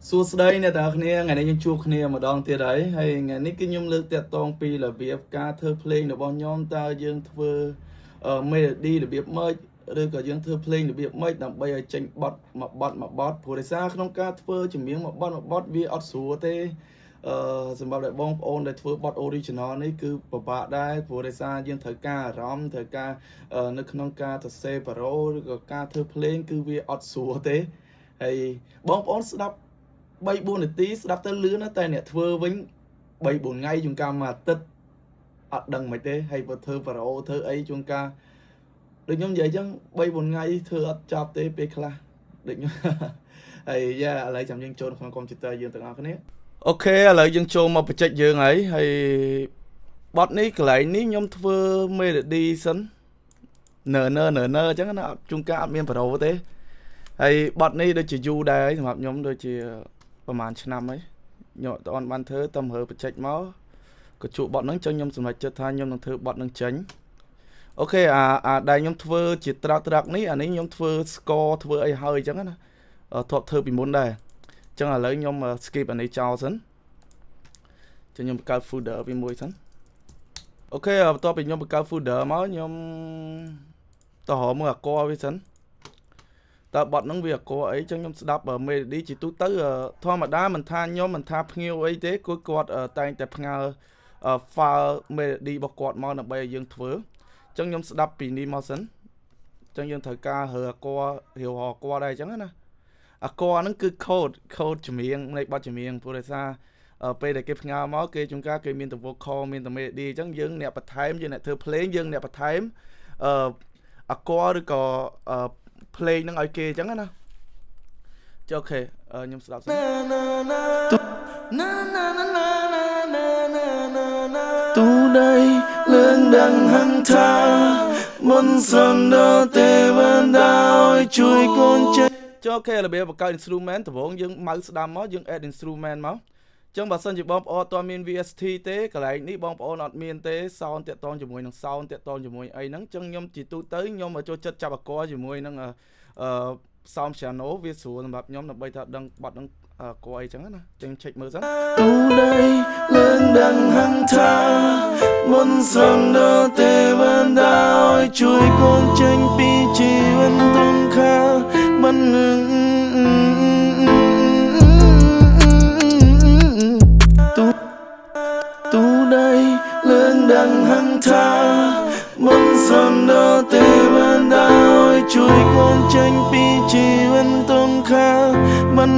សួស្តីអ្នកទាំងអស់គ្នាថ្ងៃនេះយើងជួបគ្នាម្ដងទៀតហើយថ្ងៃនេះគឺខ្ញុំលើកតាក់ទងពីរបៀបការធ្វើភ្លេងរបស់ខ្ញុំតើយើងធ្វើmelody របៀបម៉េចឬក៏យើងធ្វើភ្លេងរបៀបម៉េចដើម្បីឲ្យចេញបទមួយបទព្រោះដោយសារក្នុងការធ្វើចម្រៀងមួយបទវាអត់ស្រួលទេសម្រាប់បងប្អូនដែលធ្វើបទ original នេះគឺពិបាកដែរព្រោះដោយសារយើងត្រូវការអារម្មណ៍ត្រូវការនៅក្នុងការសរសេរបារ៉ូឬក៏ការធ្វើភ្លេងគឺវាអត់ស្រួលទេហើយបងប្អូនស្ដាប់3-4នាទីស្ដាប់ទៅលឿនណាតែអ្នកធ្វើវិញ3-4ថ្ងៃជួនកាលមួយអាទិត្យអត់ដឹងមិនទេហើយបើធ្វើបារ៉ូធ្វើអីជួនកាលដូចខ្ញុំនិយាយអញ្ចឹង3-4ថ្ងៃធ្វើអត់ចប់ទេពេលខ្លះដូចខ្ញុំហើយយ៉ាឥឡូវចាំយើងចូលក្នុងកុំព្យូទ័រយើងទាំងអស់គ្នាអូខេឥឡូវយើងចូលមកបញ្ចេញយើងហើយបទនេះកន្លែងនេះខ្ញុំធ្វើ melody សិននើអញ្ចឹងណាជួនកាលអត់មានបារ៉ូទេហើយបទនេះដូចជាយូរដែរសម្រាប់ខ្ញុំដូចជាប្រហែលឆ្នាំហើយខ្ញុំអត់បានធ្វើតែមើលបញ្ចេញមកក៏ជួបបទហ្នឹងចឹងខ្ញុំសម្រេចចិត្តថាខ្ញុំនឹងធ្វើបទហ្នឹងចេញអូខេអាដែលខ្ញុំធ្វើជាត្រាក់នេះអានេះខ្ញុំធ្វើ score ធ្វើអីហើយអញ្ចឹងណាធ្លាប់ធ្វើពីមុនដែរអញ្ចឹងឥឡូវខ្ញុំ skip អានេះចោលសិនចឹងខ្ញុំបង្កើត folder វាមួយសិនអូខេបន្ទាប់ពីខ្ញុំបង្កើត folder មកខ្ញុំតោះមើលអាកវាសិនតើបទហ្នឹងវាអាកអីចឹងខ្ញុំស្ដាប់ melody ជាទូទៅធម្មតាមិនថាខ្ញុំមិនថាភ្ញៀវអីទេគាត់តែងតែផ្ញើ file melody របស់គាត់មកដើម្បីឲ្យយើងធ្វើអញ្ចឹងខ្ញុំស្ដាប់ពីនេះមកសិនអញ្ចឹងយើងត្រូវការរើអាករាវអាកដែរអញ្ចឹងណាអាកហ្នឹងគឺ code ចម្រៀងនៃបទចម្រៀងព្រោះដោយសារពេលដែលគេផ្ញើមកគេជួនកាលគេមានតែ vocal មានតែ melody អញ្ចឹងយើងអ្នកបន្ថែមយើងអ្នកធ្វើភ្លេងយើងអ្នកបន្ថែមអាកឬក៏ភ្លេងហ្នឹងឲ្យគេអញ្ចឹងណាចុះអូខេខ្ញុំស្ដាប់សិនទូដៃលឿងដឹងហង្ថាមុនស្រន់ដល់ទេវតាឲ្យជួយកូនចេញចុះអូខេរបៀបបង្កើត instrument ដំបូងយើងម៉ៅស្ដាំមកយើង add instrument មកចឹងបើសិនជាបងប្អូនអត់មាន VST ទេកន្លែងនេះបងប្អូនអត់មានទេ sound តាក់ទងជាមួយនឹង sound តាក់ទងជាមួយអីហ្នឹងចឹងខ្ញុំជាទូទៅខ្ញុំចូលចិត្តចាប់អាកជាមួយនឹងsound piano វាស្រួលសម្រាប់ខ្ញុំដើម្បីថាដឹងបទហ្នឹងកអីចឹងណាចឹងឆែកមើលសិនទូដៃលឿងដឹងហង្ថាមុនស្រន់ដល់ទេវតាឲ្យជួយកូនចេញពីជីវិតទង្ខាមិនទូដៃលឿងដឹងហង្ថាមុនស្រន់ដល់ទេវតាឲ្យជួយកូនចេញពីជីវិតទង្ខាមិន